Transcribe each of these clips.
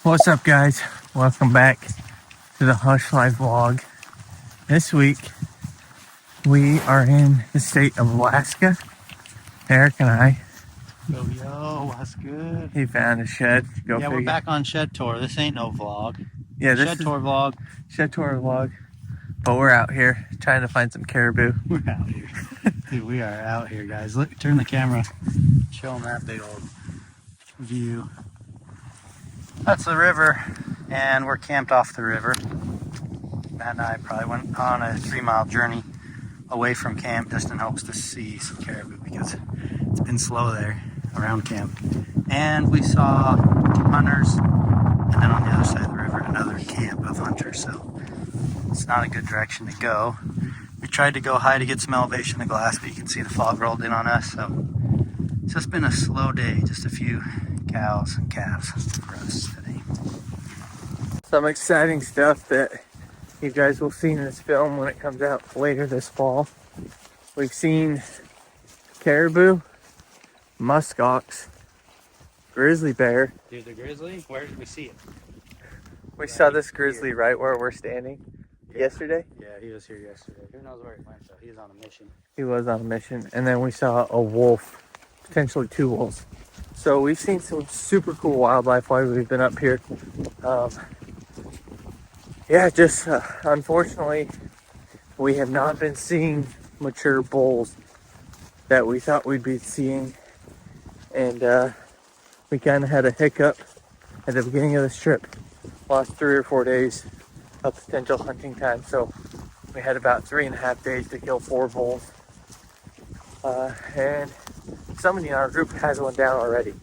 What's up, guys? Welcome back to the Hushlife vlog. This week we are in the state of Alaska. Eric and I. Yo, what's good? He found a shed. Go yeah, figure. We're back on shed tour. This ain't no vlog. Yeah, this shed is tour vlog. Shed tour vlog. But we're out here trying to find some caribou. We're out here. Dude, we are out here, guys. Look, turn the camera. Show them that big old view. That's the river, and we're camped off the river. Matt and I probably went on a 3-mile journey away from camp just in hopes to see some caribou because it's been slow there around camp. And we saw hunters, and then on the other side of the river, another camp of hunters. So it's not a good direction to go. We tried to go high to get some elevation of glass, but you can see the fog rolled in on us. So it's just been a slow day, just a few cows and calves for us today. Some exciting stuff that you guys will see in this film when it comes out later this fall. We've seen caribou, muskox, grizzly bear. Dude, the grizzly, where did we see it? We saw this grizzly right where we're standing yesterday. Yeah, he was here yesterday. Who knows where he went though? He was on a mission. He was on a mission. And then we saw a wolf, potentially 2 wolves. So we've seen some super cool wildlife while we've been up here. Unfortunately, we have not been seeing mature bulls that we thought we'd be seeing. And we kind of had a hiccup at the beginning of this trip. Lost 3 or 4 days of potential hunting time. So we had about 3.5 days to kill 4 bulls. And somebody in our group has one down already.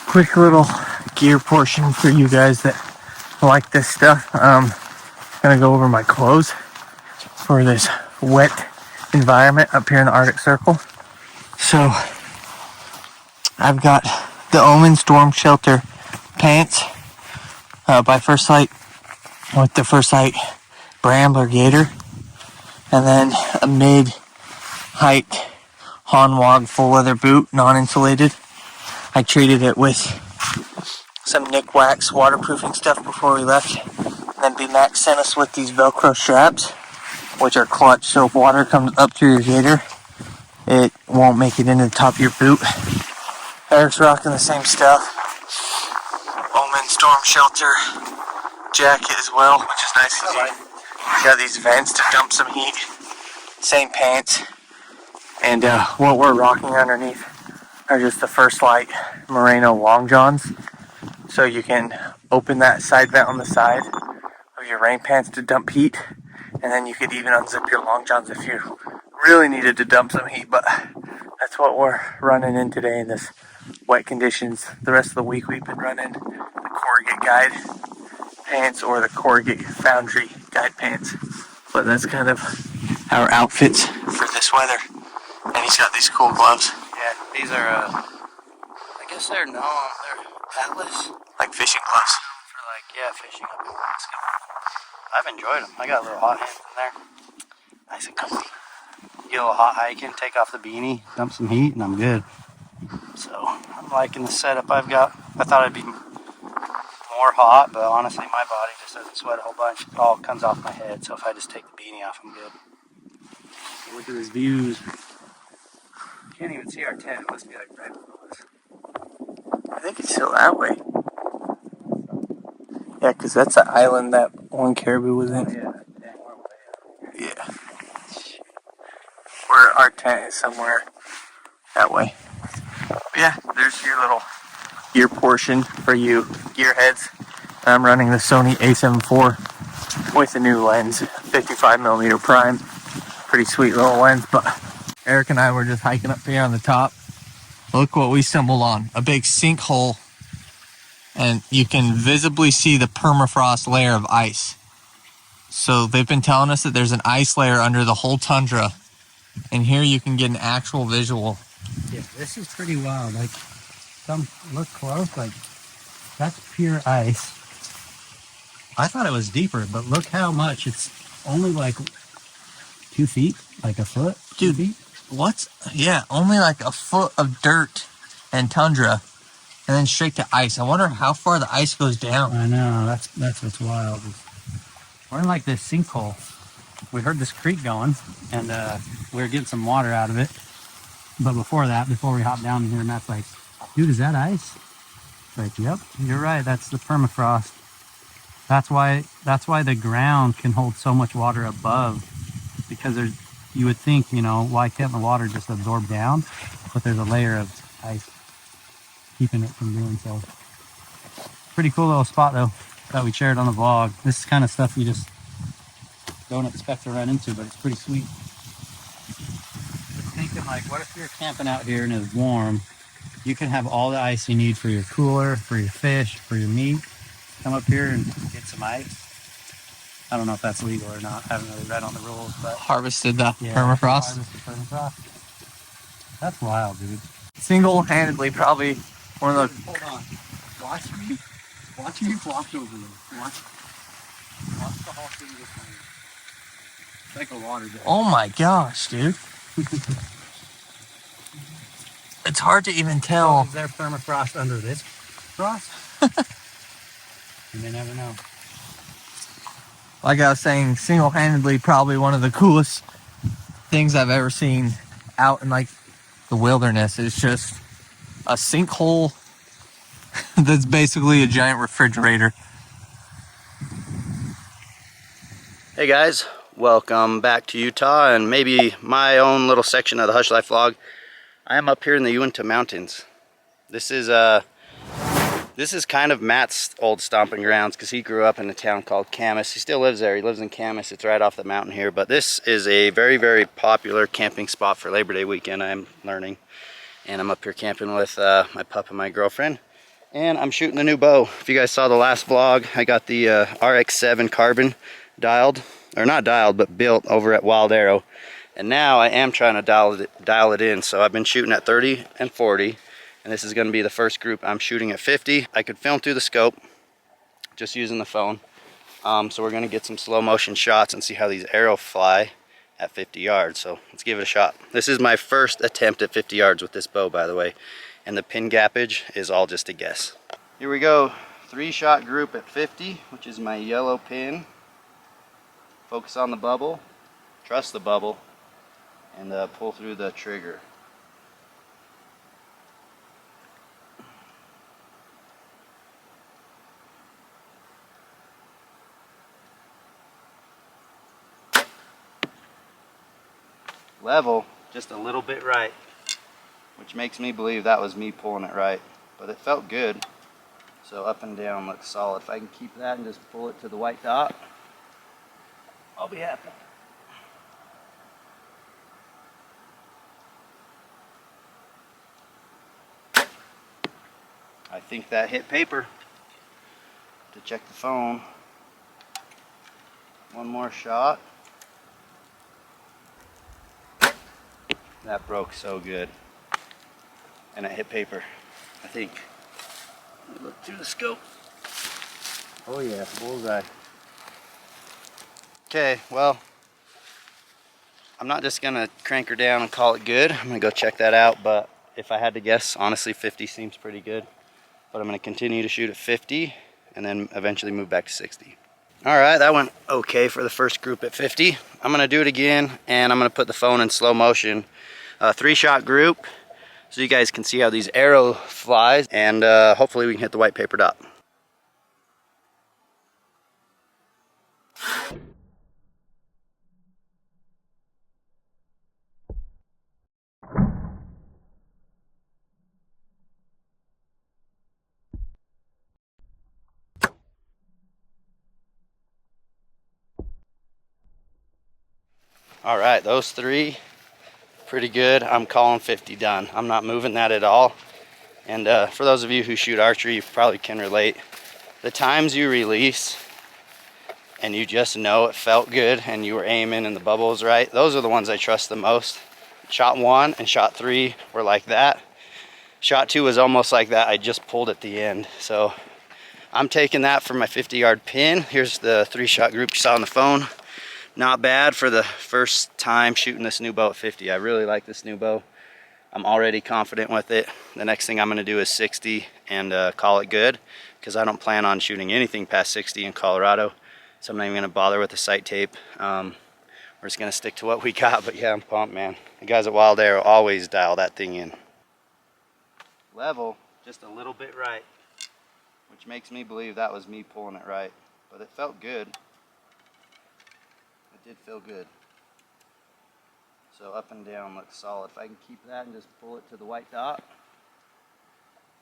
Quick little gear portion for you guys that like this stuff. Gonna go over my clothes for this wet environment up here in the Arctic Circle. So I've got the Omen Storm Shelter pants by First Light with the First Light Brambler Gator, and then a mid-height Hanwag full leather boot, non-insulated. I treated it with some Nick Wax waterproofing stuff before we left. And then B-Max sent us with these Velcro straps, which are clutch, so if water comes up through your gator, it won't make it into the top of your boot. Eric's rocking the same stuff. Omen Storm Shelter jacket as well, which is nice because you got these vents to dump some heat. Same pants. And what we're rocking underneath are just the First Light Merino long johns. So you can open that side vent on the side of your rain pants to dump heat. And then you could even unzip your long johns if you really needed to dump some heat. But that's what we're running in today in this wet conditions. The rest of the week we've been running the Corrugate Guide pants or the Corrugate Foundry Guide pants. But that's kind of our outfits for this weather. And he's got these cool gloves. Yeah, these are, I guess they're Atlas. Like fishing gloves. For fishing up in Alaska. I've enjoyed them. I got a little hot hands in there. Nice and comfy. Get a little hot hiking, take off the beanie, dump some heat, and I'm good. So, I'm liking the setup I've got. I thought I'd be more hot, but honestly, my body just doesn't sweat a whole bunch. It all comes off my head, so if I just take the beanie off, I'm good. Look at these views. Can't even see our tent. It must be like right below us. I think it's still that way. Yeah, because that's the island that one caribou was in. Oh, yeah. Dang, we're way up here. Yeah. Where our tent is somewhere that way. But yeah, there's your little gear portion for you gearheads. I'm running the Sony A7 IV with a new lens, 55mm prime. Pretty sweet little lens, but Eric and I were just hiking up here on the top. Look what we stumbled on. A big sinkhole. And you can visibly see the permafrost layer of ice. So they've been telling us that there's an ice layer under the whole tundra. And here you can get an actual visual. Yeah, this is pretty wild. Like, look close, like, that's pure ice. I thought it was deeper, but look how much. It's only like 2 feet, like a foot. Dude, what's, yeah, only like a foot of dirt and Tundra, and then straight to ice. I wonder how far the ice goes down. I know, that's what's wild. We're in like this sinkhole. We heard this creek going, and we were getting some water out of it. But before that, before we hopped down here, Matt's like, dude, is that ice? Like, yep, you're right, that's the permafrost. That's why the ground can hold so much water above, because you would think, you know, why can't the water just absorb down? But there's a layer of ice keeping it from doing so. Pretty cool little spot though, that we shared on the vlog. This is kind of stuff you just don't expect to run into, but it's pretty sweet. Just thinking like, what if you're camping out here and it's warm? You can have all the ice you need for your cooler, for your fish, for your meat. Come up here and get some ice. I don't know if that's legal or not. I haven't really read on the rules, but Harvested the permafrost. Harvested permafrost. That's wild, dude. Single-handedly, probably one of the. Hold on. Watch me walk over there. Watch the whole thing this way. It's like a water jet. Oh my gosh, dude! It's hard to even tell. Is there permafrost under this frost? You may never know. Like I was saying, single-handedly, probably one of the coolest things I've ever seen out in like the wilderness. It's just a sinkhole that's basically a giant refrigerator. Hey guys, welcome back to Utah and maybe my own little section of the Hushlife vlog. I am up here in the Uinta Mountains. This is kind of Matt's old stomping grounds because he grew up in a town called Camas. He still lives there. He lives in Camas. It's right off the mountain here. But this is a very, very popular camping spot for Labor Day weekend, I'm learning. And I'm up here camping with my pup and my girlfriend. And I'm shooting a new bow. If you guys saw the last vlog, I got the RX7 carbon dialed, or not dialed, but built over at Wild Arrow. And now I am trying to dial it in. So I've been shooting at 30 and 40. And this is going to be the first group I'm shooting at 50. I could film through the scope just using the phone. So we're going to get some slow motion shots and see how these arrows fly at 50 yards. So let's give it a shot. This is my first attempt at 50 yards with this bow, by the way. And the pin gappage is all just a guess. Here we go. 3-shot group at 50, which is my yellow pin. Focus on the bubble. Trust the bubble. And pull through the trigger. Level, just a little bit right, which makes me believe that was me pulling it right, but it felt good. So up and down looks solid. If I can keep that and just pull it to the white dot, I'll be happy. I think that hit paper. To check the phone. One more shot. That broke so good. And it hit paper, I think. Let me look through the scope. Oh yeah, bullseye. Okay, well, I'm not just gonna crank her down and call it good. I'm gonna go check that out, but if I had to guess, honestly 50 seems pretty good. But I'm gonna continue to shoot at 50 and then eventually move back to 60. All right, that went okay for the first group at 50. I'm gonna do it again and I'm gonna put the phone in slow motion. 3-shot group so you guys can see how these arrows fly, and hopefully we can hit the white paper dot. All right, those 3 pretty good. I'm calling 50 done. I'm not moving that at all. And for those of you who shoot archery, you probably can relate. The times you release and you just know it felt good and you were aiming and the bubble was right, those are the ones I trust the most. Shot 1 and shot 3 were like that. Shot 2 was almost like that. I just pulled at the end. So I'm taking that for my 50-yard pin. Here's the 3-shot group you saw on the phone. Not bad for the first time shooting this new bow at 50. I really like this new bow. I'm already confident with it. The next thing I'm going to do is 60 and call it good, because I don't plan on shooting anything past 60 in Colorado. So I'm not even going to bother with the sight tape. We're just going to stick to what we got. But yeah, I'm pumped, man. The guys at Wild Arrow always dial that thing in. Level, just a little bit right, which makes me believe that was me pulling it right. But it felt good. It did feel good. So up and down looks solid. If I can keep that and just pull it to the white dot,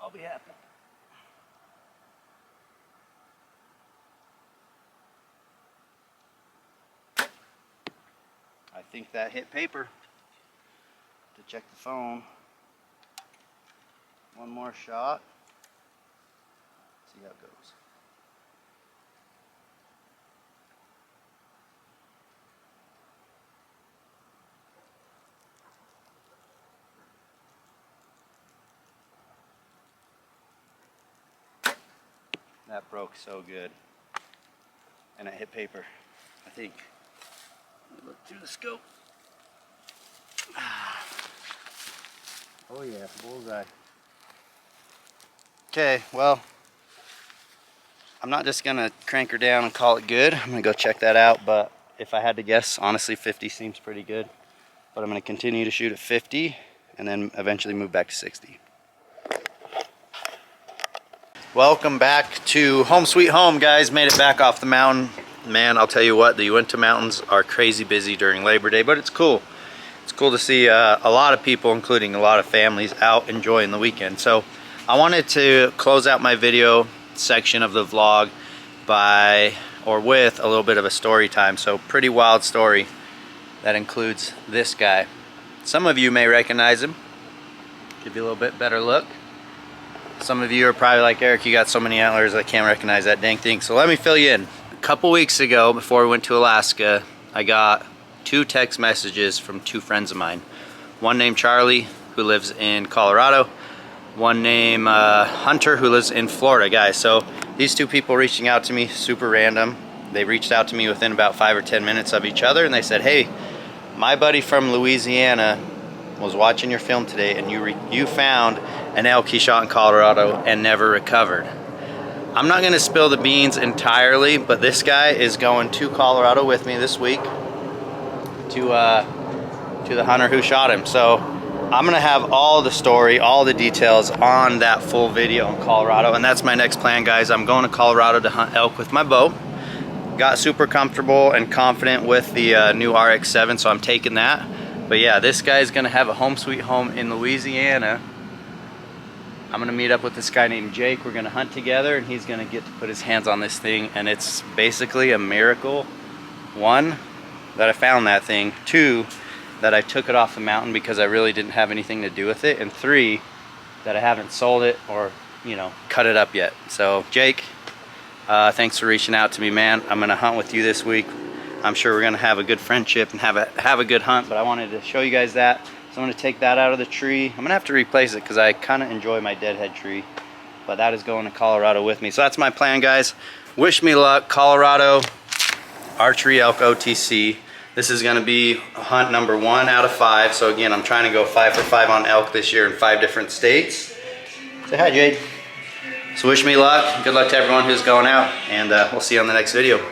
I'll be happy. I think that hit paper. To check the phone. One more shot. See how it goes. That broke so good. And it hit paper, I think. Let me look through the scope. Oh yeah, bullseye. Okay, well, I'm not just gonna crank her down and call it good. I'm gonna go check that out, but if I had to guess, honestly 50 seems pretty good. But I'm gonna continue to shoot at 50 and then eventually move back to 60. Welcome back to home sweet home, guys. Made it back off the mountain. Man, I'll tell you what, the Uinta Mountains are crazy busy during Labor Day, but it's cool. It's cool to see a lot of people, including a lot of families, out enjoying the weekend. So I wanted to close out my video section of the vlog with a little bit of a story time. So pretty wild story that includes this guy. Some of you may recognize him. Give you a little bit better look. Some of you are probably like, Eric, you got so many antlers, I can't recognize that dang thing. So let me fill you in. A couple weeks ago, before we went to Alaska, I got 2 text messages from 2 friends of mine. One named Charlie, who lives in Colorado. One named Hunter, who lives in Florida, guys. So these 2 people reaching out to me, super random. They reached out to me within about 5 or 10 minutes of each other, and they said, hey, my buddy from Louisiana was watching your film today, and you found an elk he shot in Colorado and never recovered. I'm not going to spill the beans entirely, but this guy is going to Colorado with me this week to the hunter who shot him. So I'm going to have all the story, all the details on that full video in Colorado, and that's my next plan, guys. I'm going to Colorado to hunt elk with my bow. Got super comfortable and confident with the new RX-7, so I'm taking that. But yeah, this guy's going to have a home sweet home in Louisiana. I'm going to meet up with this guy named Jake. We're going to hunt together, and he's going to get to put his hands on this thing. And it's basically a miracle. 1, that I found that thing. 2, that I took it off the mountain because I really didn't have anything to do with it. And 3, that I haven't sold it or, you know, cut it up yet. So Jake, thanks for reaching out to me, man. I'm going to hunt with you this week. I'm sure we're going to have a good friendship and have a good hunt, but I wanted to show you guys that. So I'm going to take that out of the tree. I'm going to have to replace it because I kind of enjoy my deadhead tree. But that is going to Colorado with me. So that's my plan, guys. Wish me luck. Colorado, archery elk OTC. This is going to be hunt number 1 out of 5. So again, I'm trying to go 5 for 5 on elk this year in 5 different states. Say hi, Jade. So wish me luck. Good luck to everyone who's going out. And we'll see you on the next video.